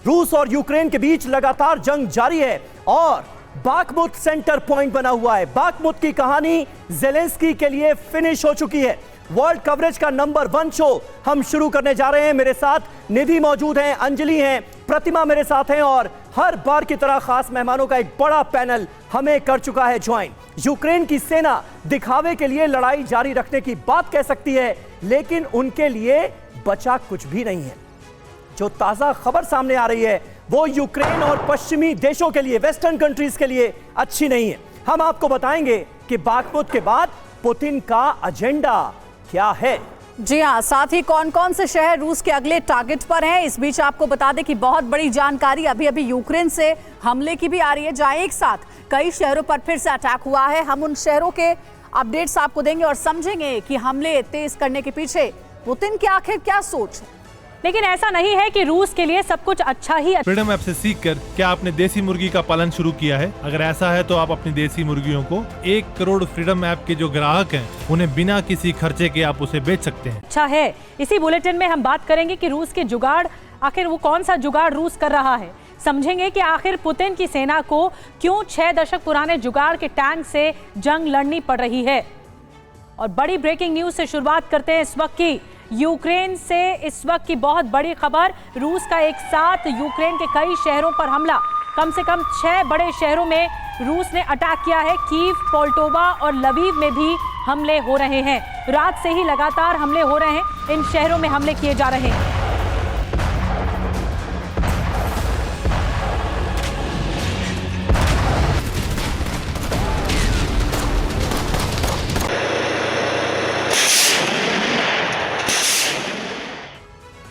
रूस और यूक्रेन के बीच लगातार जंग जारी है और बाखमुत सेंटर पॉइंट बना हुआ है। बाखमुत की कहानी ज़ेलेंस्की के लिए फिनिश हो चुकी है। वर्ल्ड कवरेज का नंबर 1 शो हम शुरू करने जा रहे हैं। मेरे साथ निधि मौजूद हैं, अंजलि हैं, प्रतिमा मेरे साथ हैं और हर बार की तरह खास मेहमानों का एक बड़ा पैनल हमें कर चुका है ज्वाइन। यूक्रेन की सेना दिखावे के लिए लड़ाई जारी रखने की बात कह सकती है, लेकिन उनके लिए बचा कुछ भी नहीं है। जो ताजा खबर सामने आ रही है वो यूक्रेन और पश्चिमी देशों के लिए, वेस्टर्न कंट्रीज के लिए अच्छी नहीं है। हम आपको बताएंगे कि बाखमुत के बाद पुतिन का एजेंडा क्या है। जी हाँ, साथ ही कौन कौन से शहर रूस के अगले टारगेट पर हैं। इस बीच आपको बता दें कि बहुत बड़ी जानकारी अभी यूक्रेन से हमले की भी आ रही है, जहां एक साथ कई शहरों पर फिर से अटैक हुआ है। हम उन शहरों के अपडेट्स आपको देंगे और समझेंगे कि हमले तेज करने के पीछे पुतिन की आखिर क्या सोच है। लेकिन ऐसा नहीं है कि रूस के लिए सब कुछ अच्छा ही। फ्रीडम ऐप से सीखकर क्या आपने देसी मुर्गी का पालन शुरू किया है? अगर ऐसा है तो आप अपनी देसी मुर्गियों को 1 करोड़ फ्रीडम ऐप के जो ग्राहक हैं उन्हें बिना किसी खर्चे के आप उसे बेच सकते हैं। अच्छा है। इसी बुलेटिन में हम बात करेंगे कि रूस के जुगाड़, आखिर वो कौन सा जुगाड़ रूस कर रहा है। समझेंगे कि आखिर पुतिन की सेना को क्यों 6 दशक पुराने जुगाड़ के टैंक से जंग लड़नी पड़ रही है। और बड़ी ब्रेकिंग न्यूज से शुरुआत करते हैं इस वक्त की। यूक्रेन से इस वक्त की बहुत बड़ी खबर। रूस का एक साथ यूक्रेन के कई शहरों पर हमला, कम से कम 6 बड़े शहरों में रूस ने अटैक किया है। कीव, पोल्टोवा और लवीव में भी हमले हो रहे हैं। रात से ही लगातार हमले हो रहे हैं, इन शहरों में हमले किए जा रहे हैं।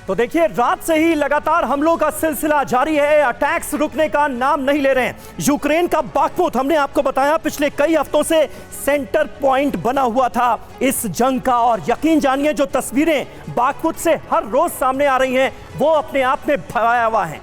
तो देखिए, रात से ही लगातार हमलों का सिलसिला जारी है। अटैक्स रुकने का नाम नहीं ले रहे हैं। यूक्रेन का बाखमुत, हमने आपको बताया, पिछले कई हफ्तों से सेंटर पॉइंट बना हुआ था इस जंग का। और यकीन जानिए, जो तस्वीरें बाखमुत से हर रोज सामने आ रही हैं वो अपने आप में भयावह हैं।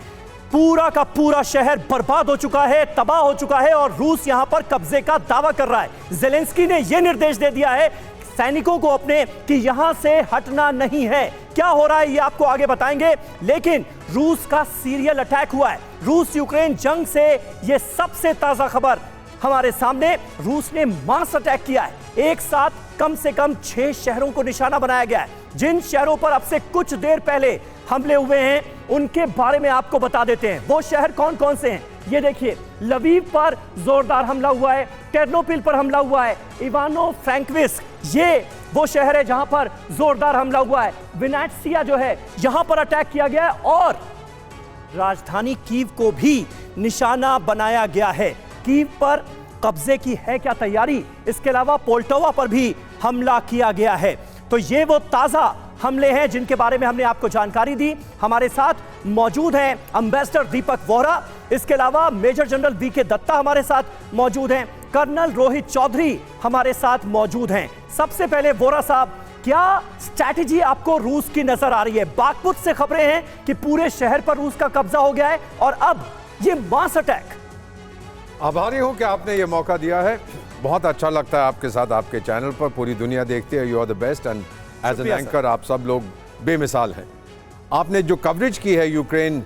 पूरा का पूरा शहर बर्बाद हो चुका है, तबाह हो चुका है और रूस यहां पर कब्जे का दावा कर रहा है। ज़ेलेंस्की ने यह निर्देश दे दिया है सैनिकों को अपने कि यहां से हटना नहीं है। क्या हो रहा है ये आपको आगे बताएंगे, लेकिन रूस का सीरियल अटैक हुआ है। रूस यूक्रेन जंग से ये सबसे ताजा खबर हमारे सामने। रूस ने मास अटैक किया है। एक साथ कम से कम 6 शहरों को निशाना बनाया गया है। जिन शहरों पर अब से कुछ देर पहले हमले हुए हैं उनके बारे में आपको बता देते हैं। वो शहर कौन कौन से हैं ये देखिए। लवीव पर जोरदार हमला हुआ है, टेर्नोपिल पर हमला हुआ है, इवानो फ्रैंकविस्क ये वो शहर है जहां पर जोरदार हमला हुआ है। विनाट्सिया जो है यहां पर अटैक किया गया है और राजधानी कीव को भी निशाना बनाया गया है। कीव पर कब्जे की है क्या तैयारी? इसके अलावा पोल्टोवा पर भी हमला किया गया है। तो ये वो ताजा हमले हैं जिनके बारे में हमने आपको जानकारी दी। हमारे साथ मौजूद हैं एम्बेसडर दीपक वोहरा, इसके अलावा मेजर जनरल वीके दत्ता हमारे साथ मौजूद हैं, कर्नल रोहित चौधरी हमारे साथ मौजूद हैं। सबसे पहले वोहरा साहब, क्या स्ट्रैटेजी आपको रूस की नजर आ रही है? बाखमुत से खबरें हैं कि पूरे शहर पर रूस का कब्जा हो गया है और अब ये मास अटैक। आभारी हूं कि आपने ये मौका दिया है। बहुत अच्छा लगता है आपके साथ, आपके चैनल पर पूरी दुनिया देखती है। You are the best and as an anchor आप सब लोग बेमिसाल हैं। आपने जो कवरेज की है यूक्रेन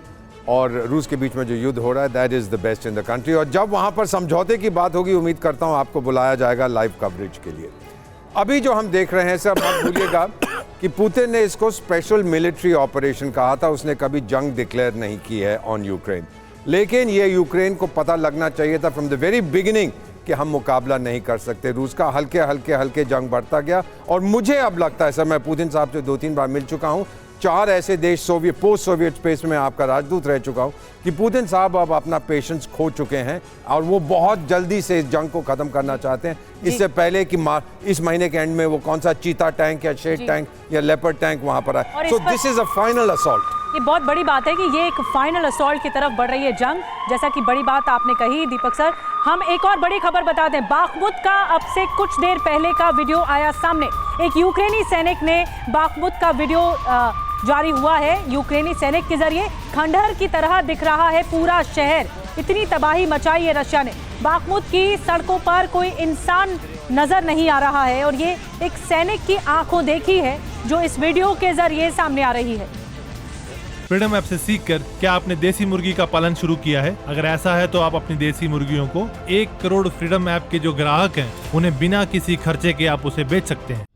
और रूस के बीच में जो युद्ध हो रहा है, that is the best in the country. और जब वहाँ पर समझौते की बात होगी, उम्मीद करता हूँ आपको बुलाया जाएगा लाइव कवरेज के लिए। अभी जो हम देख रहे हैं सर, मत भूलिएगा कि पुतिन ने इसको स्पेशल मिलिट्री ऑपरेशन कहा था। उसने कभी जंग डिक्लेयर नहीं की है ऑन यूक्रेन, लेकिन ये यूक्रेन को पता लगना चाहिए था फ्रॉम द वेरी बिगिनिंग कि हम मुकाबला नहीं कर सकते। रूस का हल्के जंग बढ़ता गया और मुझे अब लगता है सर, मैं पुतिन साहब से 2-3 बार मिल चुका हूँ, 4 ऐसे देश पोस्ट सोवियत स्पेस में आपका राजदूत रह चुका हूँ, कि पुतिन साहब अब अपना पेशेंस खो चुके हैं और वो बहुत जल्दी से इस जंग को खत्म करना चाहते हैं। इससे पहले कि इस महीने के एंड में वो कौन सा चीता टैंक या शेड टैंक या लेपर्ड टैंक वहां पर आए। So this is a final assault. ये बहुत बड़ी बात है कि ये एक फाइनल असॉल्ट की तरफ बढ़ रही है जंग, जैसा कि बड़ी बात आपने कही दीपक सर। हम एक और बड़ी खबर बता दें। बाखमुत का अब से कुछ देर पहले का वीडियो आया सामने। एक यूक्रेनी सैनिक ने बाखमुत का वीडियो जारी हुआ है। यूक्रेनी सैनिक के जरिए खंडहर की तरह दिख रहा है पूरा शहर। इतनी तबाही मचाई है रशिया ने। बाखमुत की सड़कों पर कोई इंसान नजर नहीं आ रहा है और ये एक सैनिक की आंखों देखी है जो इस वीडियो के जरिए सामने आ रही है। फ्रीडम ऐप से सीखकर क्या आपने देसी मुर्गी का पालन शुरू किया है? अगर ऐसा है तो आप अपनी देसी मुर्गियों को 1 करोड़ फ्रीडम ऐप के जो ग्राहक हैं उन्हें बिना किसी खर्चे के आप उसे बेच सकते हैं।